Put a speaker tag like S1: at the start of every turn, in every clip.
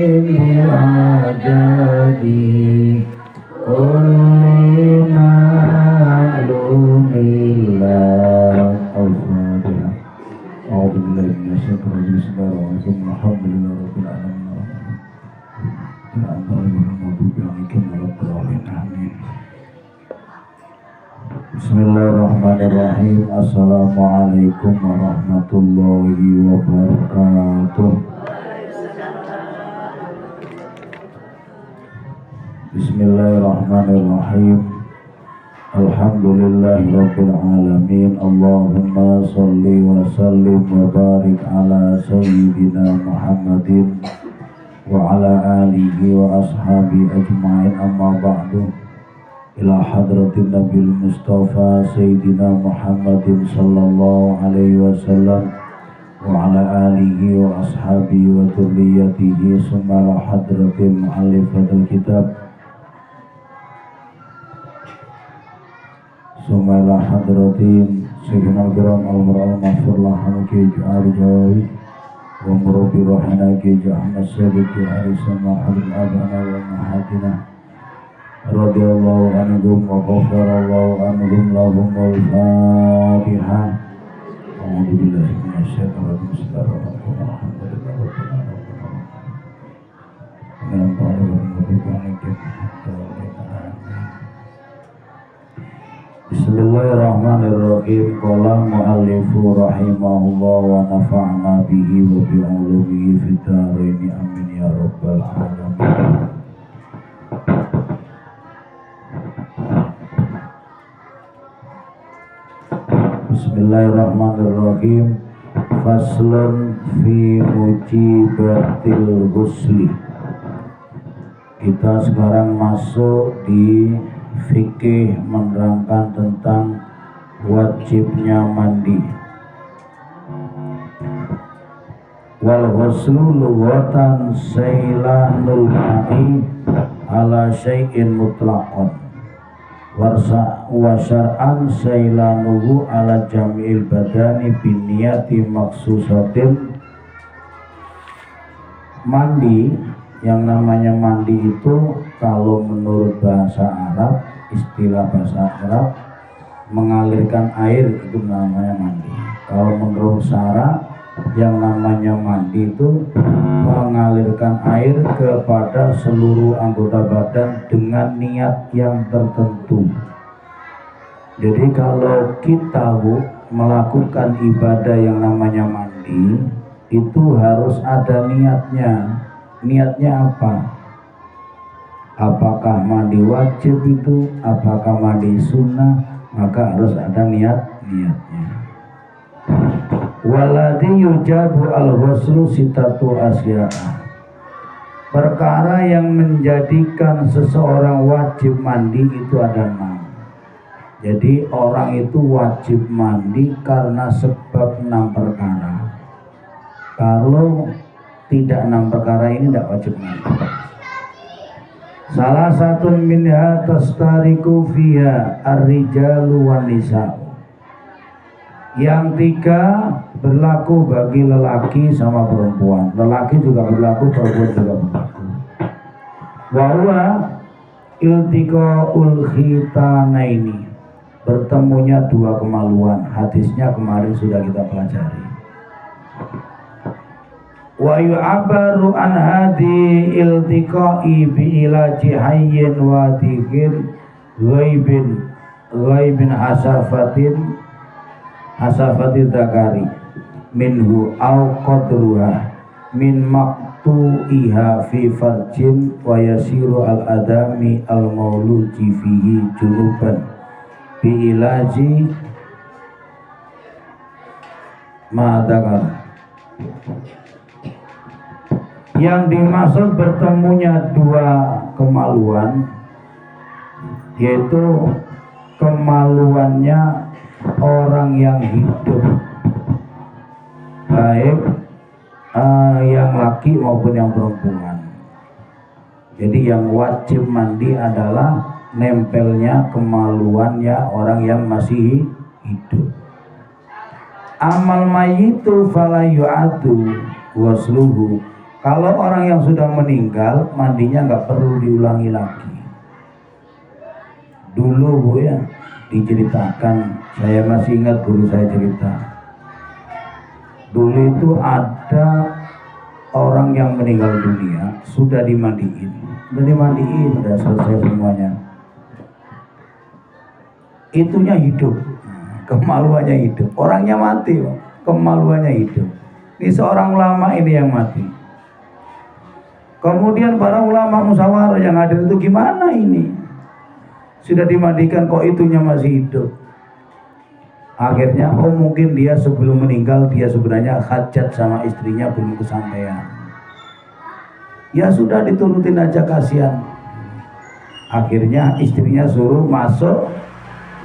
S1: بالعدد كل معلوم الله. الفاتحة. أعوذ بالله من الشيطان الرجيم. بسم الله الرحمن الرحيم. الحمد لله رب العالمين. Bismillahirrahmanirrahim. Assalamualaikum warahmatullahi wabarakatuh. Bismillahirrahmanirrahim. Alhamdulillahirabbil alamin. Allahumma shalli wa sallim wa barik ala sayyidina Muhammadin wa ala alihi wa ashabi ajma'in. Amma ba'du. Ila hadratin Nabil Mustafa Sayyidina Muhammadin sallallahu alaihi wasallam wa ala alihi wa ashabihi wa dhurriyyatihi. Summa ila hadratin mu'allifatul kitab, summa ila hadratin Sayyidina al-Kiram al-Mur'al Mahfur Laham Ki Ju'ari Jawawi wa Murabi Rahina Ki Ju'ahmad Sayyid Ki Arisama Hadul Abana wa Mahatina radhiyallahu anhum wa ghafarallahu anhum. Lahumul Fatihah. A'udzu billahi minasyaitonir rajim. Bismillahirrahmanirrahim. Qala mu'allifu rahimahullah wa nafa'na bihi wa bi ulumihi fid dharain. Amin ya rabbal alamin. Bismillahirrahmanirrahim. Faslun fi mujibatil ghusli. Kita sekarang masuk di fikih menerangkan tentang wajibnya mandi. Wal ghuslu lughatan sailanul ma'i ala syai'in mutlaqan wa syar'an sailanuhu ala jam'il badani biniyati maksusatin. Mandi, yang namanya mandi itu kalau menurut bahasa Arab, istilah bahasa Arab, mengalirkan air itu namanya mandi. Kalau menurut syara, yang namanya mandi itu mengalirkan air kepada seluruh anggota badan dengan niat yang tertentu. Jadi kalau kita melakukan ibadah yang namanya mandi, itu harus ada niatnya. Niatnya apa? Apakah mandi wajib itu? Apakah mandi sunnah? Maka harus ada niatnya. Waladhi yujabu al-ghuslu sitatu asya'a. Perkara yang menjadikan seseorang wajib mandi itu ada 6. Jadi orang itu wajib mandi karena sebab 6 perkara. Kalau tidak 6 perkara ini tidak wajib mandi. Salah satu minha tastariku fiha ar-rijalu wan nisa. Yang 3 berlaku bagi lelaki sama perempuan. Lelaki juga berlaku, perempuan juga berlaku. Wa huwa iltiqaul khitanaini. Bertemunya 2 kemaluan. Hadisnya kemarin sudah kita pelajari. Wa yu'abaru an hadi iltiqa'i bi ilaji hayyin wa tiqin ghaibin hasafatil zakari minhu au qadruha min maqtu'iha fi farjin wa yasiru al adami al mauluji fihi junuban bi ilaji ma'adakar. Yang dimaksud bertemunya 2 kemaluan, yaitu kemaluannya orang yang hidup, baik yang laki maupun yang perempuan. Jadi yang wajib mandi adalah nempelnya kemaluannya orang yang masih hidup. Amal mayitu fala yu'adu wasluhu Kalau orang yang sudah meninggal, mandinya nggak perlu diulangi lagi. Dulu Bu ya, diceritakan, saya masih ingat guru saya cerita. Dulu itu ada orang yang meninggal dunia, sudah dimandiin, udah selesai semuanya. Itunya hidup, kemaluannya hidup. Orangnya mati, kemaluannya hidup. Ini seorang ulama ini yang mati. Kemudian para ulama musyawarah yang hadir itu, gimana ini? Sudah dimandikan kok itunya masih hidup. Akhirnya mungkin dia sebelum meninggal dia sebenarnya hajat sama istrinya belum kesampaian. Ya sudah diturutin aja, kasihan. Akhirnya istrinya suruh masuk,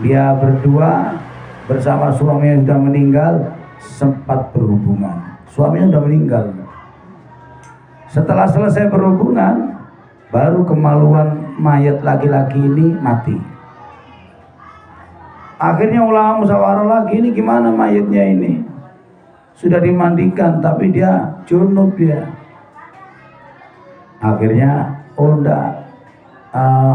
S1: dia berdua bersama suaminya yang sudah meninggal sempat berhubungan. Suaminya sudah meninggal. Setelah selesai berhubungan, baru kemaluan mayat laki-laki ini mati. Akhirnya ulama musyawarah lagi, ini gimana mayatnya ini? Sudah dimandikan tapi dia junub dia. Akhirnya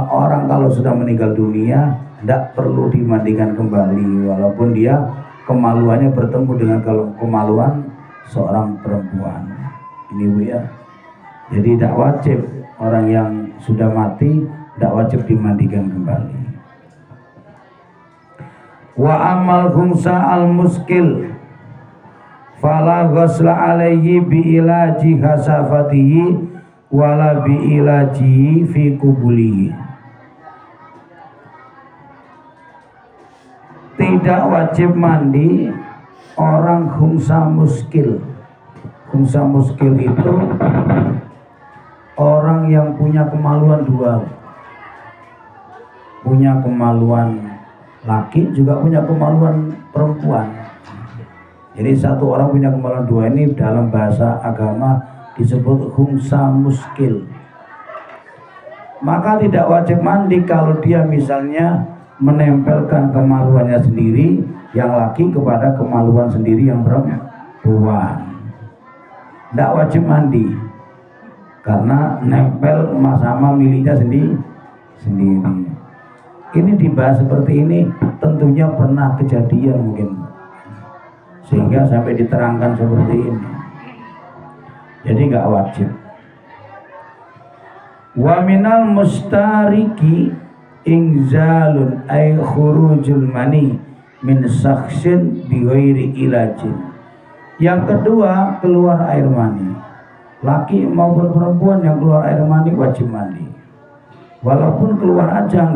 S1: orang kalau sudah meninggal dunia tidak perlu dimandikan kembali, walaupun dia kemaluannya bertemu dengan kemaluan seorang perempuan. Ini Bu ya. Jadi tidak wajib orang yang sudah mati, tidak wajib dimandikan kembali. Wa amal khumsa al muskil fala ghusla alaihi bi ilaji hasafatihi wala bi ilaji fi kubulihi. Tidak wajib mandi orang khumsa muskil. Khumsa muskil itu orang yang punya kemaluan dua, punya kemaluan laki juga punya kemaluan perempuan. Jadi satu orang punya kemaluan dua, ini dalam bahasa agama disebut khumsa muskil. Maka tidak wajib mandi kalau dia misalnya menempelkan kemaluannya sendiri yang laki kepada kemaluan sendiri yang perempuan. Tidak wajib mandi karena nempel sama miliknya sendiri. Ini dibahas seperti ini tentunya pernah kejadian mungkin, sehingga sampai diterangkan seperti ini. Jadi nggak wajib. Wa minal mustariki ingzalun ay khurujul mani min sakhsin bighairi ilajin. Yang kedua, keluar air mani. Laki maupun perempuan yang keluar air mani wajib mandi. Walaupun keluar aja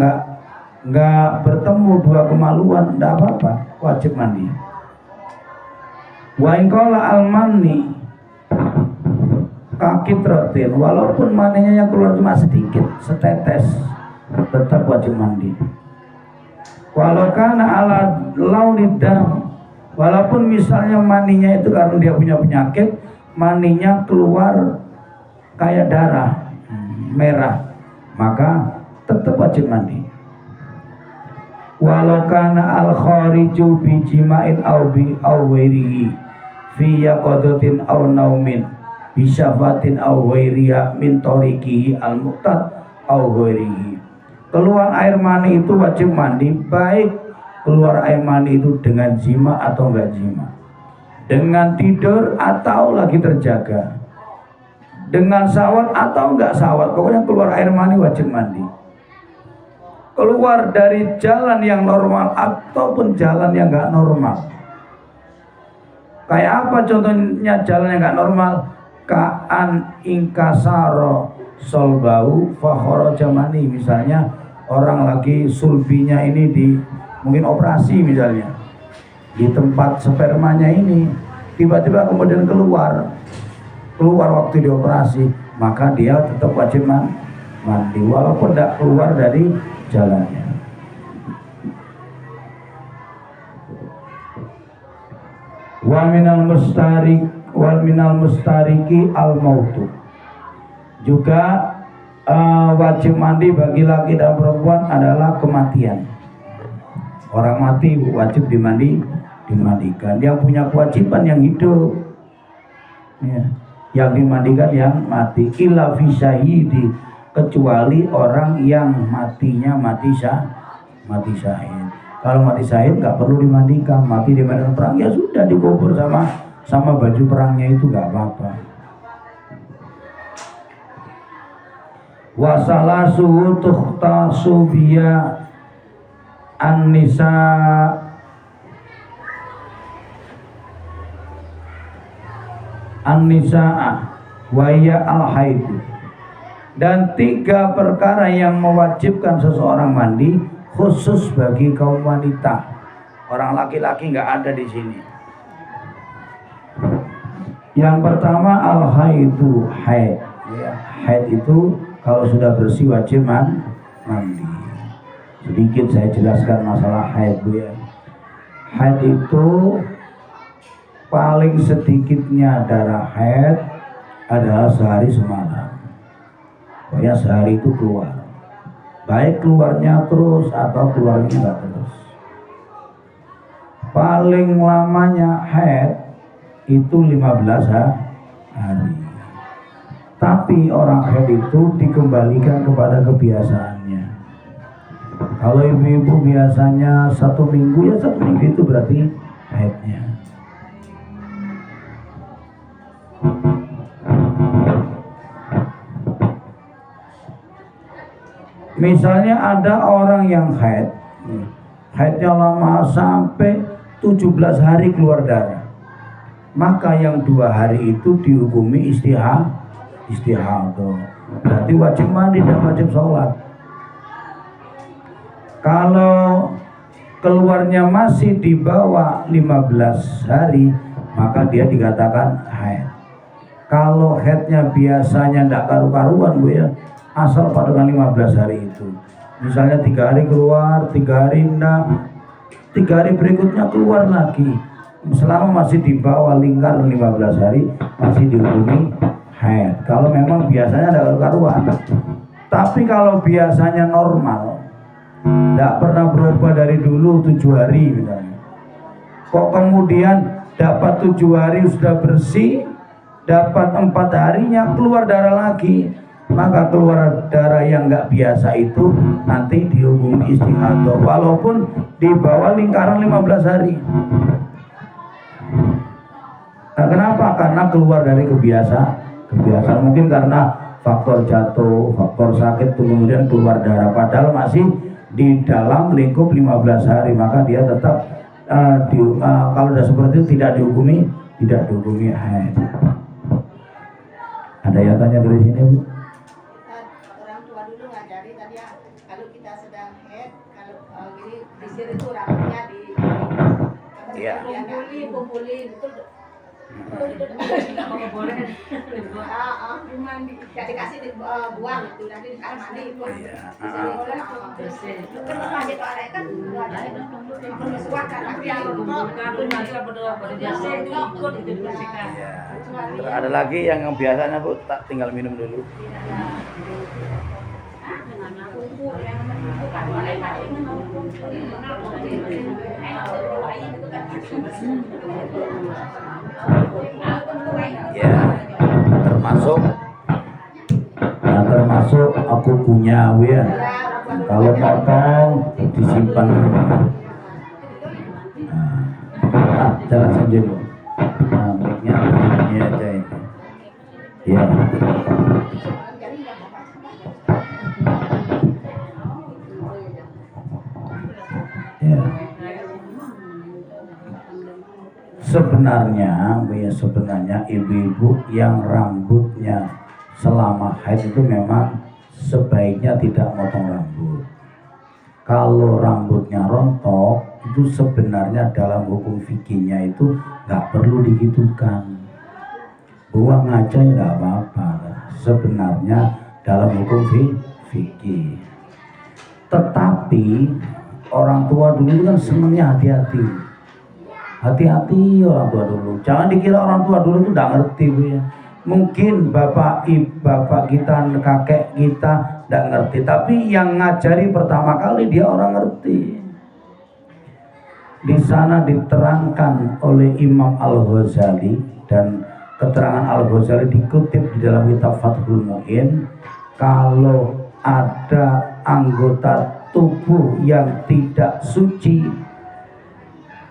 S1: nggak bertemu dua kemaluan, tidak apa-apa, wajib mandi. Wa in qala al mani kakitratin, walaupun maninya yang keluar cuma sedikit, setetes, tetap wajib mandi. Walau kana ala launidam, walaupun misalnya maninya itu karena dia punya penyakit, maninya keluar kayak darah merah, maka tetap wajib mandi. Walau kana al khariju bi jima'in aw bi awwirihi fi yaqadatin aw naumin bi syafatin aw ghairiha min tariqihi al muqtad aw ghairihi. Keluar air mani itu wajib mandi, baik keluar air mani itu dengan jima atau enggak jima, dengan tidur atau lagi terjaga, dengan sawat atau enggak sawat, pokoknya keluar air mani wajib mandi. Keluar dari jalan yang normal ataupun jalan yang enggak normal. Kayak apa contohnya jalan yang enggak normal? Ka'an ingkasaro solbau fakharaja mani, misalnya orang lagi sulbinya ini mungkin operasi misalnya, di tempat spermanya ini tiba-tiba kemudian keluar waktu dioperasi, maka dia tetap wajib mandi walaupun tidak keluar dari jalannya. Wa minal mustariki al mautu, juga wajib mandi bagi laki dan perempuan adalah kematian. Orang mati wajib dimandikan. Yang punya kewajiban yang hidup ya. Yang dimandikan yang mati. Illa fi syahidi, kecuali orang yang matinya mati syahid. Kalau mati syahid nggak perlu dimandikan, mati di medan perang ya sudah dikubur sama baju perangnya itu nggak apa-apa. Wasalasu tukhtasu biya an-nisa wa hiya al-haid. Dan 3 perkara yang mewajibkan seseorang mandi khusus bagi kaum wanita. Orang laki-laki nggak ada di sini. Yang pertama al-haidu, haid. Ya, haid itu kalau sudah bersih wajib mandi. Sedikit saya jelaskan masalah haid, Bu ya. Haid itu paling sedikitnya darah haid adalah sehari semalam. Pokoknya sehari itu keluar. Baik keluarnya terus atau keluarnya enggak terus. Paling lamanya haid itu 15 hari. Tapi orang haid itu dikembalikan kepada kebiasaannya. Kalau ibu-ibu biasanya 1 minggu, ya 1 minggu itu berarti haidnya. Misalnya ada orang yang haidnya lama sampai 17 hari keluar darah, maka yang 2 hari itu dihukumi istihadah. Berarti wajib mandi dan wajib sholat. Kalau keluarnya masih di bawah 15 hari, maka dia dikatakan haid. Kalau haidnya biasanya tidak karu-karuan, Bu ya, asal patokan 15 hari itu. Misalnya 3 hari keluar, 3 hari enggak, 3 hari berikutnya keluar lagi. Selama masih di bawah lingkaran 15 hari masih dihukumi haid. Kalau memang biasanya ada karu-karuan. Tapi kalau biasanya normal, tidak pernah berubah dari dulu 7 hari misalnya, kok kemudian dapat 7 hari sudah bersih, dapat 4 harinya keluar darah lagi, maka keluar darah yang nggak biasa itu nanti dihukumi istihadah walaupun di bawah lingkaran 15 hari. Nah, kenapa? Karena keluar dari kebiasaan. Mungkin karena faktor jatuh, faktor sakit, kemudian keluar darah padahal masih di dalam lingkup 15 hari, maka dia tetap kalau sudah seperti itu tidak dihukumi haid. Ada yang tanya dari sini, Bu?
S2: Orang tua dulu ngajari tadi ya, kalau kita sedang haid, kalau gini disir itu rambutnya kumpulin itu. Nggak boleh. Gak dikasih buang itu nanti sekarang mandi itu.
S1: Ada lagi yang biasanya, Bu, tak tinggal minum dulu. Ya, termasuk aku punya, Bu ya. Kalau potong disimpan. Jelasin dulu. Mic-nya ini aja ini. Ya. Sebenarnya ibu-ibu yang rambutnya selama haid itu memang sebaiknya tidak motong rambut. Kalau rambutnya rontok itu sebenarnya dalam hukum fikihnya itu nggak perlu digitukan, buang aja nggak apa-apa. Sebenarnya dalam hukum fikih. Tetapi orang tua dulu kan senangnya hati-hati orang tua dulu. Jangan dikira orang tua dulu itu tidak ngerti, Bu ya. Mungkin bapak kita, kakek kita tidak ngerti, tapi yang ngajari pertama kali dia orang ngerti. Di sana diterangkan oleh Imam Al-Ghazali dan keterangan Al-Ghazali dikutip di dalam kitab Fathul Mu'in, kalau ada anggota tubuh yang tidak suci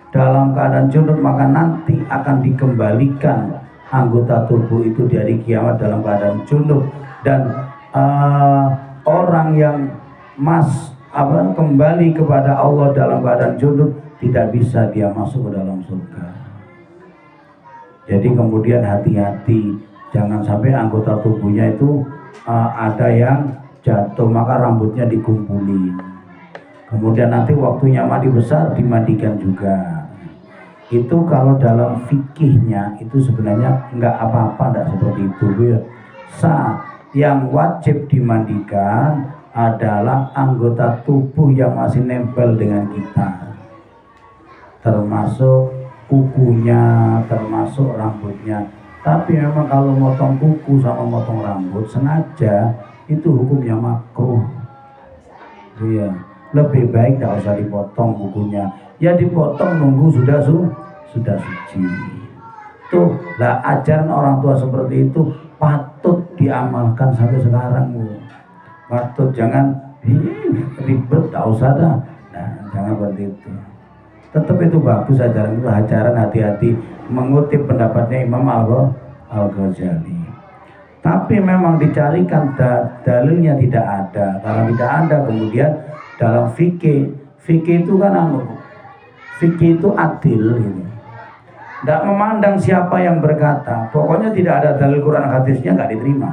S1: dalam keadaan junub, maka nanti akan dikembalikan anggota tubuh itu di hari kiamat dalam keadaan junub. Dan orang yang kembali kepada Allah dalam keadaan junub, tidak bisa dia masuk ke dalam surga. Jadi kemudian hati-hati, jangan sampai anggota tubuhnya itu ada yang jatuh maka rambutnya dikumpulin, kemudian nanti waktunya mandi besar dimandikan juga. Itu kalau dalam fikihnya itu sebenarnya enggak apa-apa, enggak seperti itu ya. Yang wajib dimandikan adalah anggota tubuh yang masih nempel dengan kita, termasuk kukunya, termasuk rambutnya. Tapi memang kalau motong kuku sama motong rambut sengaja, itu hukumnya makruh. Iya, lebih baik tidak usah dipotong kukunya. Ya dipotong nunggu sudah suci. Tuh lah, ajaran orang tua seperti itu patut diamalkan sampai sekarang. Patut, jangan ribet, tak usah dah. Nah, jangan seperti itu. Tetap itu bagus ajaran itu, ajaran hati-hati mengutip pendapatnya Imam Al-Ghazali. Tapi memang dicarikan dalilnya tidak ada. Karena tidak ada, kemudian dalam fikih itu kan fikih itu adil gitu. Tidak memandang siapa yang berkata, pokoknya tidak ada dalil Quran hadisnya nggak diterima.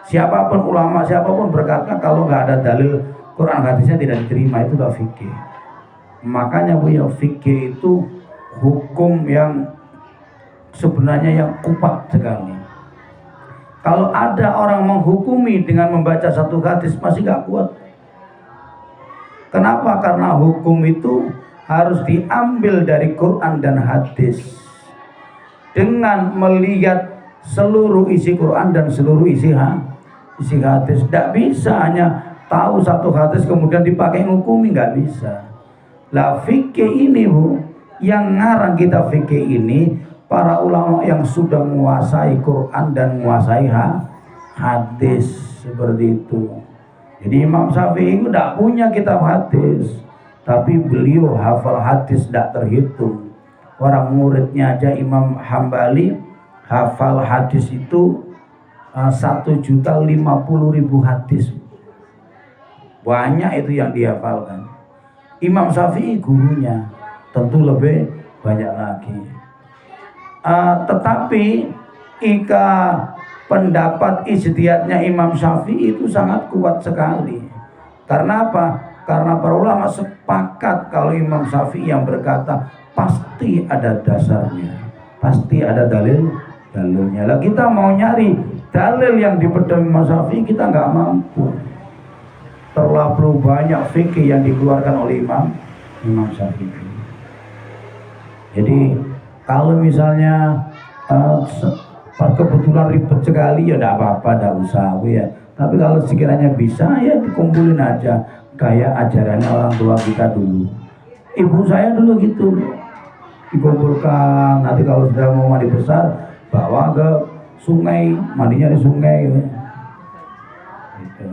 S1: Siapapun ulama, siapapun berkata, kalau nggak ada dalil Quran hadisnya tidak diterima, itu udah fikih. Makanya fikih itu hukum yang sebenarnya yang kuat sekali. Kalau ada orang menghukumi dengan membaca satu hadis masih gak kuat. Kenapa? Karena hukum itu harus diambil dari Quran dan hadis dengan melihat seluruh isi Quran dan seluruh isi hadis. Tidak bisa hanya tahu satu hadis kemudian dipakai menghukumi, nggak bisa. Lah fikih ini yang ngarang kita fikih ini para ulama yang sudah menguasai Quran dan menguasai hadis seperti itu. Jadi Imam Syafi'i itu tidak punya kitab hadis, tapi beliau hafal hadis tidak terhitung. Orang muridnya aja Imam Hambali hafal hadis itu 1.050.000 hadis. Banyak itu yang dihafalkan. Imam Syafi'i gurunya tentu lebih banyak lagi. Tetapi jika pendapat ijtihadnya Imam Syafi'i itu sangat kuat sekali. Karena apa? Karena para ulama sepakat kalau Imam Syafi'i yang berkata pasti ada dasarnya, pasti ada dalilnya. Lah kita mau nyari dalil yang dipegang Imam Syafi'i, kita nggak mampu. Terlalu banyak fikih yang dikeluarkan oleh Imam Syafi'i. Jadi kalau misalnya kebetulan ribet sekali ya tidak apa-apa, tidak usah ya. Tapi kalau sekiranya bisa ya dikumpulin aja kayak ajarannya orang tua kita dulu. Ibu saya dulu gitu, dikumpulkan. Nanti kalau sudah mau mandi besar bawa ke sungai, mandinya di sungai. Gitu.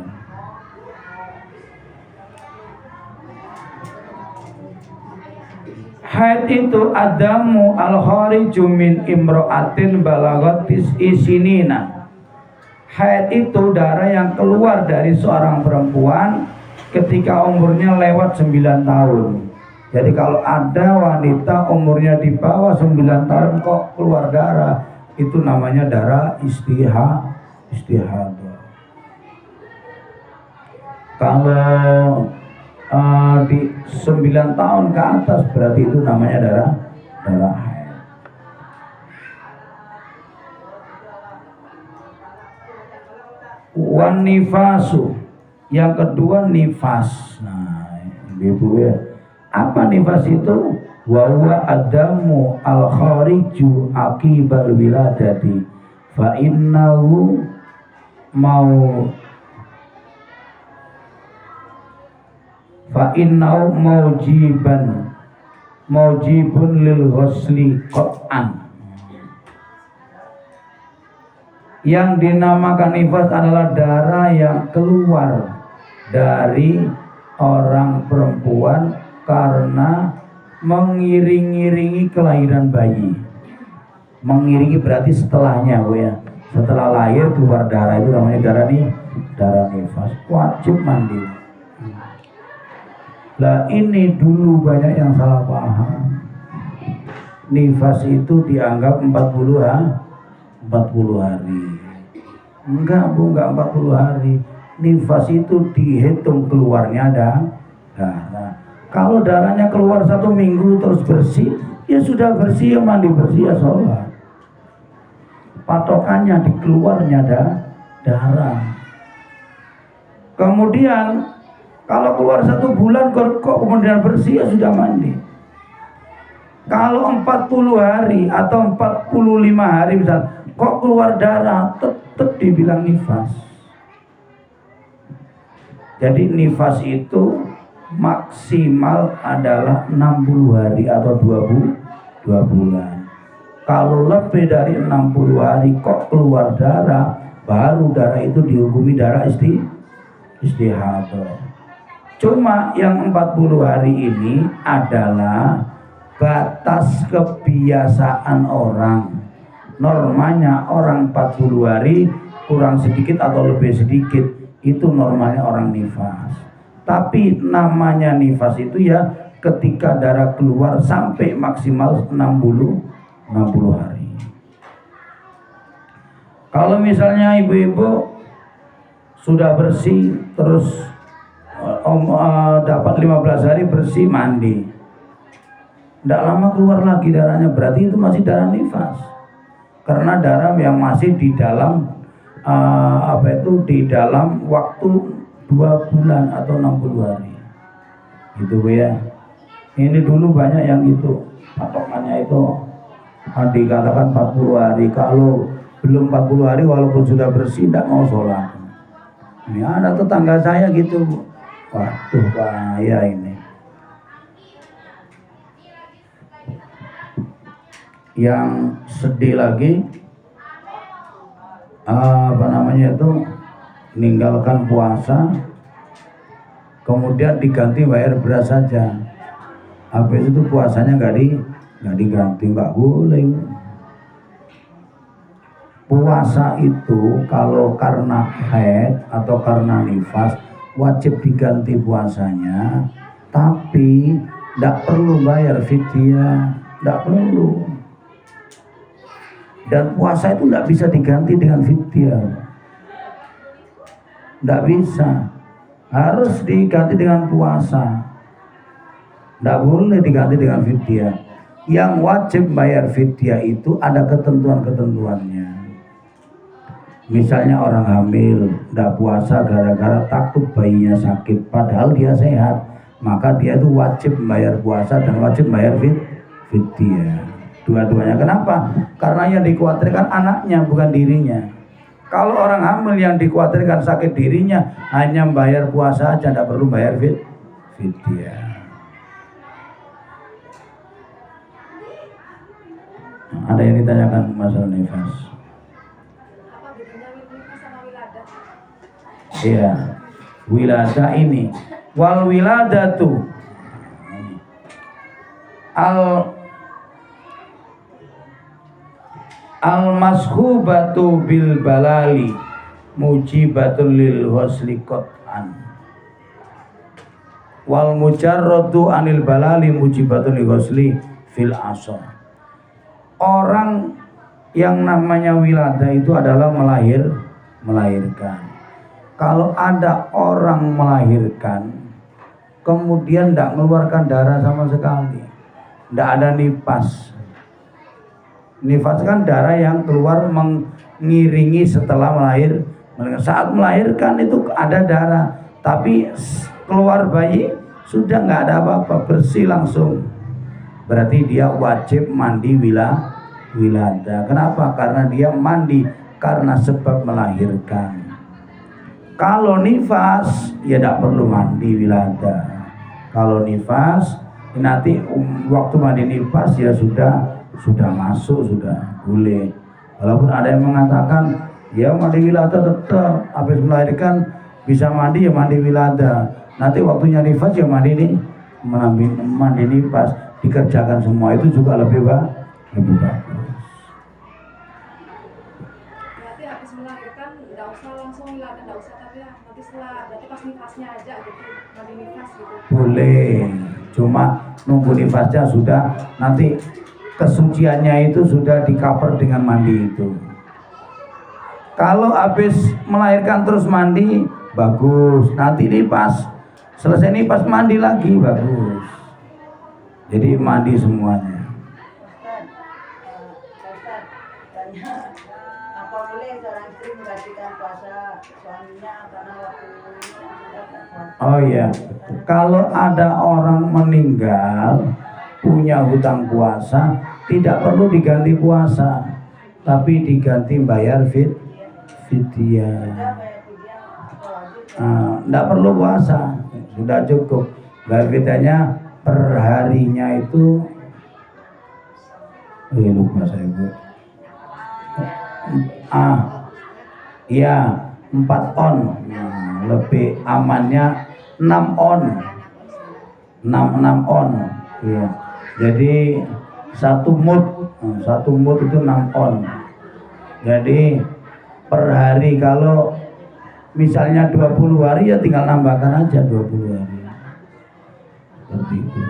S1: Haid itu adamu al-khariju min imro'atin balagot isinina. Haid itu darah yang keluar dari seorang perempuan ketika umurnya lewat 9 tahun. Jadi kalau ada wanita umurnya di bawah 9 tahun kok keluar darah, itu namanya darah istihadah. Kalau di 9 tahun ke atas berarti itu namanya darah haid. Wan nifasu, yang kedua nifas. Nah, ibu ya, apa nifas itu? Wa huwa adamu al khariju aqibal wiladati fa innahu mujibun lil ghusli qat'an. Yang dinamakan nifas adalah darah yang keluar dari orang perempuan karena mengiring-iringi kelahiran bayi. Mengiringi berarti setelahnya, Bu ya. Setelah lahir keluar darah itu namanya darah nifas. Wajib mandi. Lah ini dulu banyak yang salah paham. Nifas itu dianggap 40 hari. Enggak, Bu, enggak 40 hari. Nifas itu dihitung keluarnya darah. Kalau darahnya keluar 1 minggu terus bersih, ya sudah bersih, ya mandi bersih, ya sholat. Patokannya di keluarnya darah. Kemudian kalau keluar 1 bulan kok kemudian bersih, ya sudah mandi. Kalau 40 hari atau 45 hari misal kok keluar darah, tetap dibilang nifas. Jadi nifas itu maksimal adalah 60 hari atau 2 bulan. Kalau lebih dari 60 hari kok keluar darah, baru darah itu dihukumi darah istihadah. Cuma yang 40 hari ini adalah batas kebiasaan orang. Normalnya orang 40 hari kurang sedikit atau lebih sedikit, itu normalnya orang nifas. Tapi namanya nifas itu ya ketika darah keluar sampai maksimal 60 hari. Kalau misalnya ibu-ibu sudah bersih terus dapat 15 hari bersih, mandi, tidak lama keluar lagi darahnya, berarti itu masih darah nifas. Karena darah yang masih di dalam di dalam waktu 2 bulan atau 60 hari. Gitu, Bu ya. Ini dulu banyak yang itu patokannya itu dikatakan 40 hari. Kalau belum 40 hari walaupun sudah bersih tidak mau sholat. Ini ada tetangga saya gitu, Bu. Waduh, bahaya ini. Yang sedih lagi meninggalkan puasa kemudian diganti bayar beras saja. Habis itu puasanya nggak diganti, nggak boleh. Puasa itu kalau karena haid atau karena nifas wajib diganti puasanya, tapi tidak perlu bayar fidyah, tidak perlu. Dan puasa itu tidak bisa diganti dengan fidyah, tidak bisa, harus diganti dengan puasa, tidak boleh diganti dengan fidyah. Yang wajib bayar fidyah itu ada ketentuan-ketentuannya. Misalnya orang hamil tidak puasa gara-gara takut bayinya sakit, padahal dia sehat, maka dia itu wajib bayar puasa dan wajib bayar fidyah. Dua-duanya. Kenapa? Karena yang dikhawatirkan anaknya, bukan dirinya. Kalau orang hamil yang dikhawatirkan sakit dirinya, hanya bayar puasa aja, tidak perlu bayar fidyah. Ada yang ditanyakan masalah nifas? Iya, wiladah ini wal wiladatu al mashubatu bil balali mujibatul lil wasli qat'an wal mujarradu anil balali mujibatul lil wasli fil asar. Orang yang namanya wiladah itu adalah melahirkan. Kalau ada orang melahirkan kemudian tidak mengeluarkan darah sama sekali, tidak ada nifas. Nifas kan darah yang keluar mengiringi setelah melahir. Saat melahirkan itu ada darah, tapi keluar bayi sudah nggak ada apa-apa, bersih langsung. Berarti dia wajib mandi wiladah. Kenapa? Karena dia mandi karena sebab melahirkan. Kalau nifas ya tidak perlu mandi wiladah. Kalau nifas nanti waktu mandi nifas ya sudah masuk, sudah boleh. Walaupun ada yang mengatakan Ya mandi wilada tetap. Habis melahirkan bisa mandi ya mandi wilada. Nanti waktunya nifas ya mandi nih, mandi nifas. Dikerjakan semua itu juga lebih bagus.
S3: Berarti habis melahirkan nggak usah langsung wilada, nggak usah, tapi ya nanti setelah berarti pas nifasnya aja gitu, mandi nifas gitu.
S1: Boleh, cuma nunggu nifasnya sudah, nanti kesuciannya itu sudah di cover dengan mandi itu. Kalau habis melahirkan terus mandi bagus, nanti nifas, selesai nifas mandi lagi bagus. Jadi mandi semuanya.
S2: Ustaz, tanya, apa boleh seorang istri menggantikan puasa suaminya karena waktunya sudah puasa?
S1: Oh iya, kalau ada orang meninggal punya hutang puasa, tidak perlu diganti puasa, tapi diganti bayar fidyah. Tidak perlu puasa, sudah cukup. Bayar fidyahnya per harinya itu, lupa saya bu. Iya 4 on. Lebih amannya 6 on. 6 on. Iya. Jadi satu mood itu 6 on. Jadi per hari kalau misalnya 20 hari ya tinggal nambahkan aja 20 hari. Seperti itu.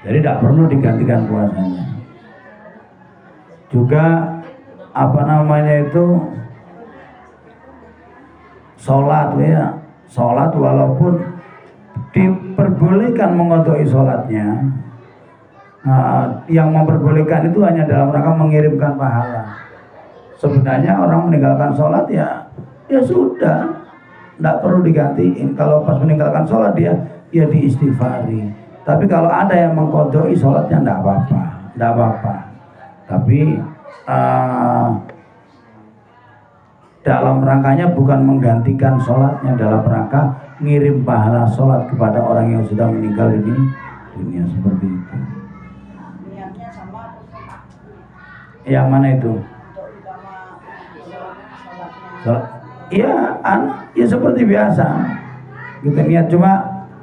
S1: Jadi tidak perlu digantikan puasanya. Juga sholat ya, sholat walaupun diperbolehkan mengodoi sholatnya, yang memperbolehkan itu hanya dalam rangka mengirimkan pahala. Sebenarnya orang meninggalkan sholat ya sudah, tidak perlu digantiin. Kalau pas meninggalkan sholat dia diistighfari. Tapi kalau ada yang mengkodoi sholatnya tidak apa-apa. Tapi dalam rangkanya bukan menggantikan sholatnya, dalam rangka ngirim pahala sholat kepada orang yang sudah meninggal ini dunia, seperti itu.
S2: Niatnya sama
S1: Yang mana itu?
S2: untuk utama sholatnya.
S1: Sholat. Ya seperti biasa. Kita niat, cuma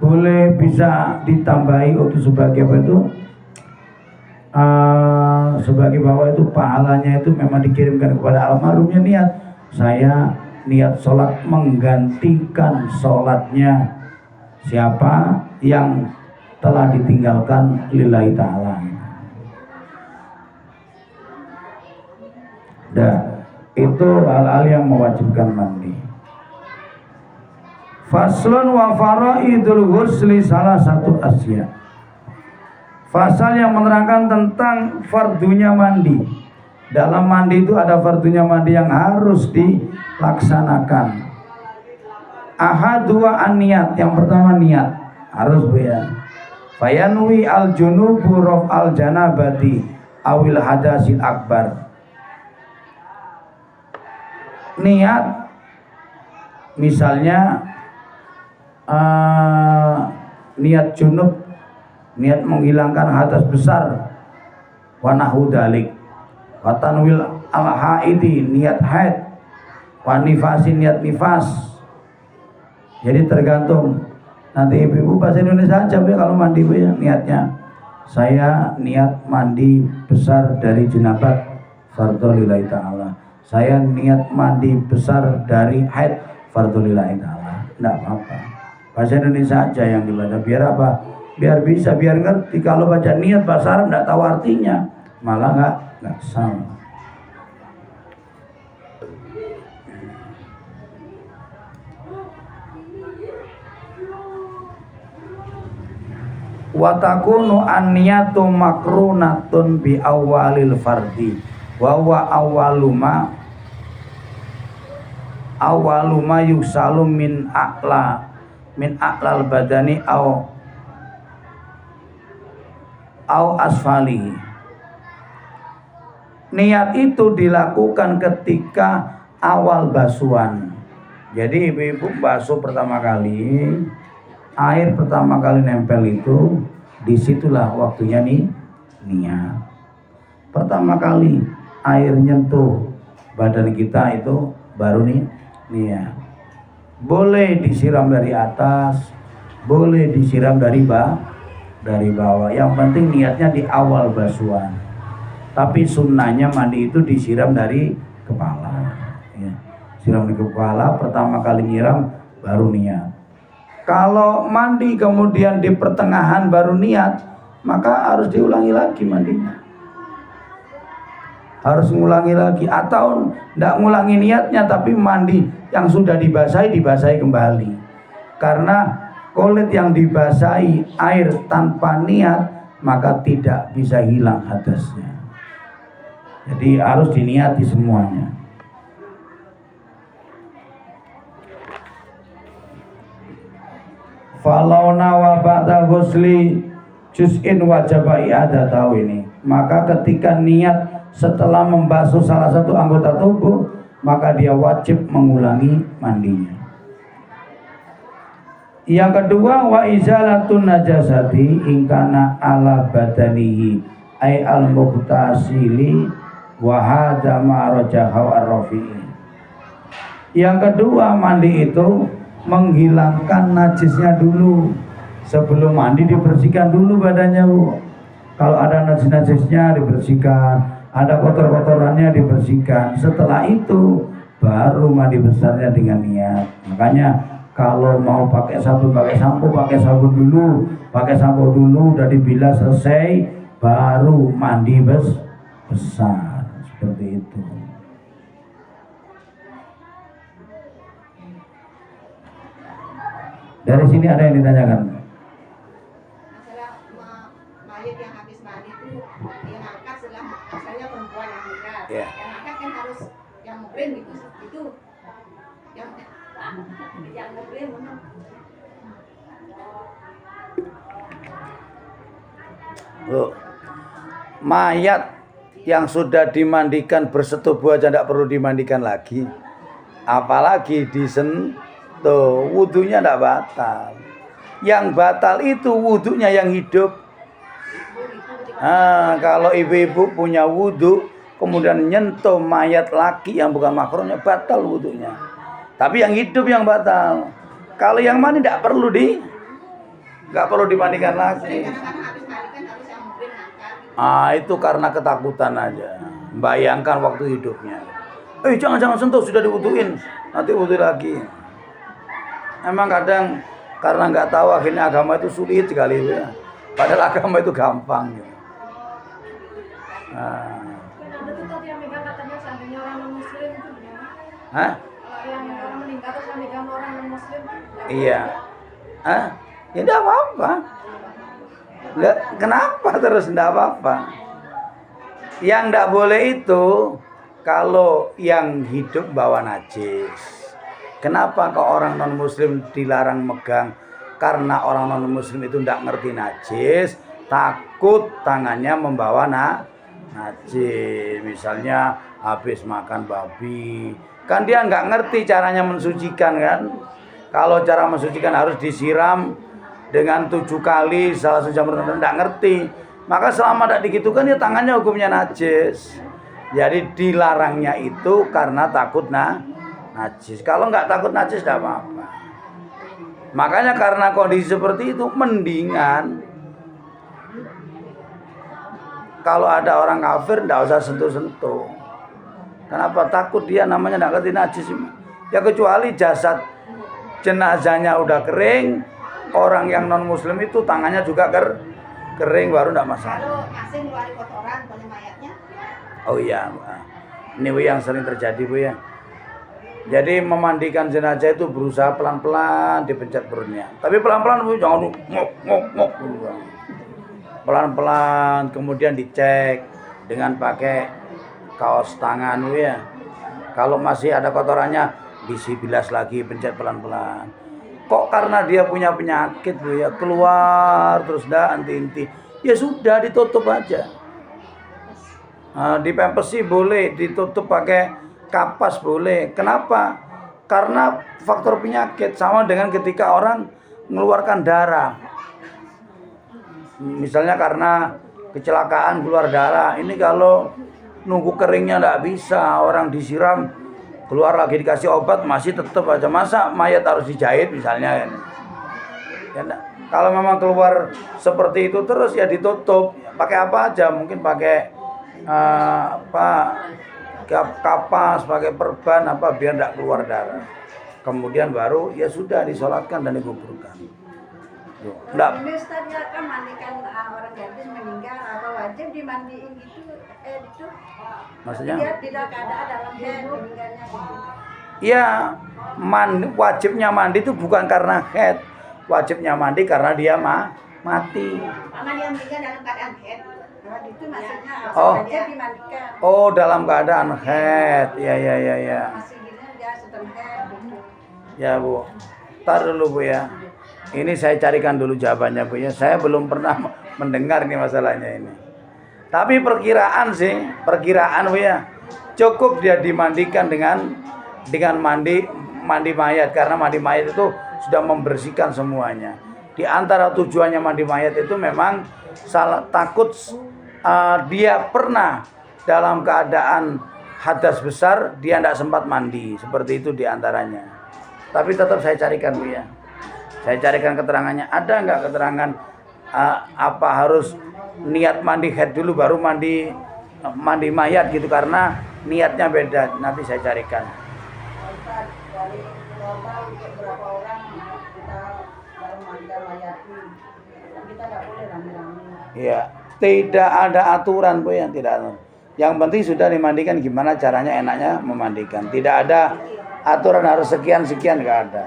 S1: boleh bisa ditambahi untuk sebagai apa itu? Sebagai bahwa itu pahalanya itu memang dikirimkan kepada almarhumnya. Niat saya niat sholat menggantikan sholatnya siapa yang telah ditinggalkan lillahi ta'ala. Itu hal-hal yang mewajibkan mandi. Faslun wa faraidul ghusli salah satu asya. Fasal yang menerangkan tentang fardunya mandi. Dalam mandi itu ada fardunya mandi yang harus dilaksanakan. Ahadua an-niyat, yang pertama niat harus ya. Fayanwi al-junubu raf'al janabati awil hadasil akbar. Niat misalnya niat junub, niat menghilangkan hadas besar, wa nahu dalik, wa tanwil al-haidi, niat haid, wa nifasi, niat nifas. Jadi tergantung. Nanti ibu-ibu bahasa Indonesia aja ya kalau mandi ya, niatnya saya niat mandi besar dari jenabat fardhu lillahi ta'ala. Saya niat mandi besar dari haid fardhu lillahi ta'ala. Enggak apa-apa. Bahasa Indonesia aja yang dibaca, biar apa? Biar bisa, biar ngerti. Kalau baca niat bahasa Arab enggak tahu artinya, malah enggak sama. Wa takunu an-niyatu makrunatun bi awalil fardi wa huwa awaluma yusalu min a'lal badani au asfali. Niat itu dilakukan ketika awal basuhan. Jadi ibu-ibu basuh pertama kali, air pertama kali nempel itu, disitulah waktunya nih niat. Pertama kali air nyentuh badan kita itu baru nih niat. Boleh disiram dari atas, boleh disiram dari bawah. Yang penting niatnya di awal basuhan. Tapi sunnahnya mandi itu disiram dari kepala. Ya. Siram di kepala, pertama kali nyiram baru niat. Kalau mandi kemudian di pertengahan baru niat, maka harus diulangi lagi mandinya. Harus ngulangi lagi, atau tidak ngulangi niatnya tapi mandi yang sudah dibasahi kembali. Karena kulit yang dibasahi air tanpa niat maka tidak bisa hilang hadasnya. Jadi harus diniati semuanya. Falau nawa ba'da ghusli juz'in wajaba i'adatahu ini. Maka ketika niat setelah membasuh salah satu anggota tubuh, maka dia wajib mengulangi mandinya. Yang kedua, wa izalatun najasati ingkana ala badanihi ay al mughtasili wa hadza ma rajahu ar-rafi'i. Yang kedua, mandi itu menghilangkan najisnya dulu. Sebelum mandi dibersihkan dulu badannya, Bu. Kalau ada najis-najisnya dibersihkan, ada kotor-kotorannya dibersihkan. Setelah itu baru mandi besarnya dengan niat. Makanya kalau mau pakai sabun, pakai sampo dulu, udah dibilas selesai, baru mandi besar. Seperti itu. Dari sini ada yang ditanyakan?
S4: Masalah mayat yang habis mandi itu yang angkat setelah misalnya perempuan yang nikah,
S1: Yeah.
S4: yang angkat kan harus yang muhrim gitu, itu yang muhrim mana?
S1: Mayat yang sudah dimandikan bersetubuh aja tidak perlu dimandikan lagi, apalagi disentuh, wudunya tidak batal. Yang batal itu wudunya yang hidup. Kalau ibu-ibu punya wudu kemudian nyentuh mayat laki yang bukan mahramnya, batal wudunya. Tapi yang hidup yang batal. Kalau yang mandi nggak perlu dimandikan lagi.
S4: Kadang-kadang habis mandi kan harus yang muhrim angkat.
S1: Itu karena ketakutan aja. Bayangkan waktu hidupnya. Jangan sentuh, sudah diwuduin, nanti wudu lagi. Emang kadang karena nggak tahu akhirnya agama itu sulit sekali ya. Padahal agama itu gampang. Gitu.
S3: Kan ada tuh tadi yang megang katanya seandainya orang non muslim itu gimana?
S1: Hah?
S3: Kalau yang orang meninggal terus yang megang orang non muslim,
S1: Iya. Ya tidak apa-apa. Kenapa terus tidak apa-apa? Yang tidak boleh itu kalau yang hidup bawa najis. Kenapa kok orang non muslim dilarang megang? Karena orang non muslim itu tidak ngerti najis, takut tangannya membawa najis. Misalnya habis makan babi, kan dia nggak ngerti caranya mensucikan kan. Kalau cara mensucikan harus disiram dengan 7 kali salah satu jam tertentu, nggak ngerti. Maka selama tidak digitukan ya tangannya hukumnya najis. Jadi dilarangnya itu karena takut najis. Kalau nggak takut najis tidak apa-apa. Makanya karena kondisi seperti itu mendingan kalau ada orang kafir tidak usah sentuh-sentuh. Kenapa? Takut dia namanya tidak ngerti najis. Ya kecuali jasad jenazahnya udah kering, orang yang non muslim itu tangannya juga kering baru tidak masalah.
S4: Kalau masih ngeluarin kotoran pada mayatnya,
S1: Oh iya, ini Bu yang sering terjadi Bu ya. Jadi memandikan jenazah itu berusaha pelan-pelan dipencet perutnya. Tapi pelan-pelan Bu, jangan ngok. Pelan-pelan kemudian dicek dengan pakai kaos tangan Bu ya. Kalau masih ada kotorannya bilas lagi, pencet pelan-pelan. Kok karena dia punya penyakit Bu ya, keluar terus dah anti-inti. Ya sudah ditutup aja. Dipempesi boleh, ditutup pakai kapas boleh. Kenapa? Karena faktor penyakit sama dengan ketika orang mengeluarkan darah. Misalnya karena kecelakaan keluar darah. Ini kalau
S5: nunggu keringnya nggak bisa, orang disiram keluar lagi dikasih obat masih tetap aja. Masa mayat harus dijahit misalnya kan? Ya, kalau memang keluar seperti itu terus ya ditutup, pakai apa aja, mungkin pakai kapas, pakai perban apa biar tidak keluar darah. Kemudian baru ya sudah disolatkan dan dikuburkan. Enggak.
S2: Ini Ustaz ya kan mandikan orang gadis meninggal, apa wajib dimandiin gitu? Itu
S5: Maksudnya?
S2: dia tidak ada dalam head meninggalnya gitu.
S5: Ya, wajibnya mandi itu bukan karena head. Wajibnya mandi karena dia mati.
S4: Karena dia meninggal dalam keadaan head.
S2: Nah, itu maksudnya
S5: Oh.
S2: wajib dimandikan.
S5: Oh, dalam keadaan head. Ya.
S2: Masih gini dia sedang head gitu.
S5: Ya, Bu. Tar dulu, Bu ya. Ini saya carikan dulu jawabannya, Bu ya. Saya belum pernah mendengar nih masalahnya ini. Tapi perkiraan, Bu ya. Cukup dia dimandikan dengan mandi mayat, karena mandi mayat itu sudah membersihkan semuanya. Di antara tujuannya mandi mayat itu memang takut dia pernah dalam keadaan hadas besar, dia tidak sempat mandi, seperti itu diantaranya. Tapi tetap saya carikan, Bu ya. Saya carikan keterangannya. Ada nggak keterangan apa harus niat mandi haid dulu baru mandi mayat gitu, karena niatnya beda. Nanti saya carikan.
S2: Ustaz, dari normal untuk berapa orang kita baru mandikan mayat ini? Kita nggak boleh rame-rame.
S5: Iya, tidak ada aturan, Bu ya, tidak ada. Yang penting sudah dimandikan, gimana caranya enaknya memandikan. Tidak ada aturan harus sekian nggak ada.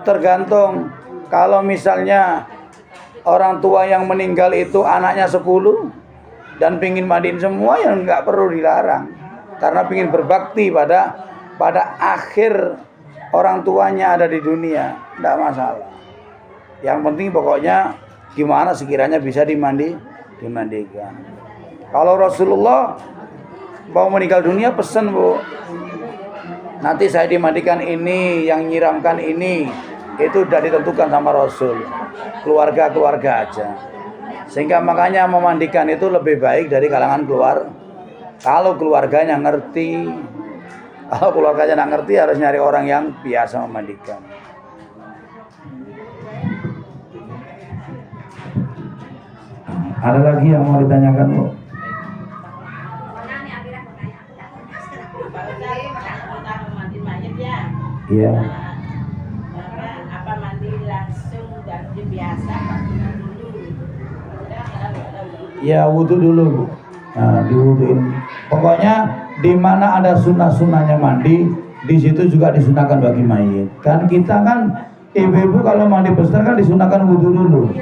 S5: Tergantung, kalau misalnya orang tua yang meninggal itu anaknya 10 dan pingin mandiin semua, ya nggak perlu dilarang, karena pingin berbakti pada akhir orang tuanya ada di dunia, nggak masalah. Yang penting pokoknya gimana sekiranya bisa dimandikan. Kalau Rasulullah mau meninggal dunia pesan, Bu, nanti saya dimandikan ini, yang nyiramkan ini, itu sudah ditentukan sama Rasul. Keluarga aja. Sehingga makanya memandikan itu lebih baik dari kalangan keluar. Kalau keluarganya ngerti, kalau keluarganya nggak ngerti, harus nyari orang yang biasa memandikan.
S1: Ada lagi yang mau ditanyakan, Bu?
S4: Mandi mayat ya.
S1: Iya.
S4: Apa mandi langsung dan biasa dulu.
S1: Ya, wudhu dulu, Bu. Nah, diwuduin. Pokoknya di mana ada sunnah-sunnahnya mandi, di situ juga disunahkan bagi mayit. Kan kita kan ibu-ibu kalau mandi besar kan disunahkan wudhu dulu.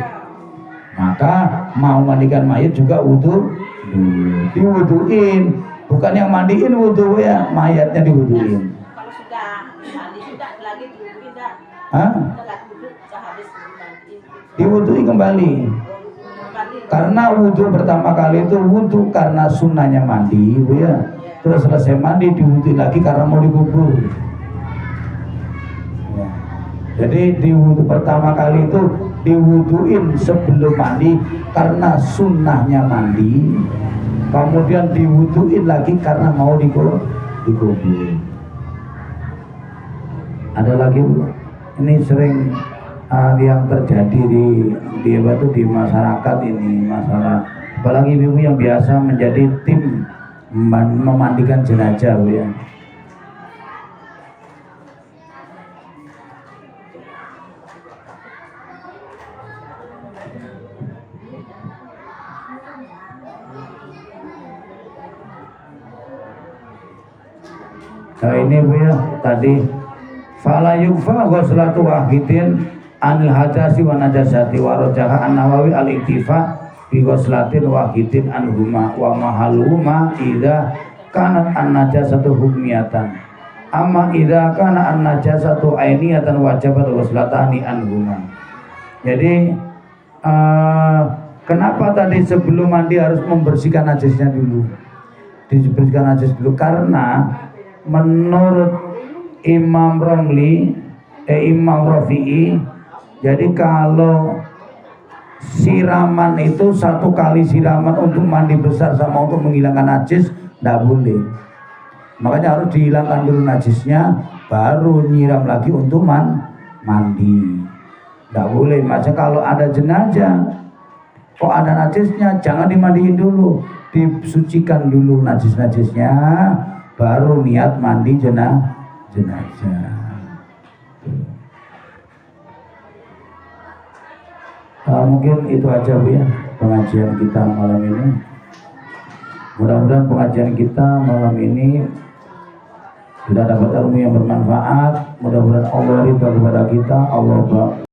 S1: Maka mau mandikan mayit juga wudhu dulu. Diwuduin, bukan yang mandiin wudhu ya, mayatnya diwuduin.
S4: Kalau sudah mandi sudah lagi diwuduin dah.
S1: Hah?
S4: Setelah wudhu sehabis mandi.
S1: Diwuduin kembali. Karena wudhu pertama kali itu wudhu karena sunnahnya mandi, Bu ya. Terus selesai mandi diwudhu lagi karena mau dikubur. Ya. Jadi di wudhu pertama kali itu diwudhuin sebelum mandi karena sunnahnya mandi. Kemudian diwudhuin lagi karena mau dikubur. Ada lagi, Bu? Ini sering yang terjadi di masyarakat ini, masalah apalagi ibu yang biasa menjadi tim memandikan jenazah, Bu ya. Nah ini, Bu ya, tadi fala yukfa ghuslatu wahidin anil hadasi wa najasati wa rajaha an-Nawawi al-iktifa bi ghuslatin wahidin anhuma wa mahaluma idza kanat an-najasatu hukmiyatan amma idza kana an-najasatu ainiyatan wajabat ghuslatani anhuma. Jadi kenapa tadi sebelum mandi harus membersihkan najasnya dulu? Dibersihkan najis dulu karena menurut Imam Rafi'i, jadi kalau
S5: siraman itu 1 kali siraman untuk mandi besar sama untuk menghilangkan najis tidak boleh. Makanya harus dihilangkan dulu najisnya, baru nyiram lagi untuk mandi. Tidak boleh. Masa kalau ada jenazah, kok ada najisnya, jangan dimandiin dulu, disucikan dulu najis-najisnya, baru niat mandi jenazah. Mungkin itu aja Bu ya pengajian kita malam ini. Mudah-mudahan pengajian kita malam ini kita dapat ilmu yang bermanfaat. Mudah-mudahan Allah ridha kepada kita. Allah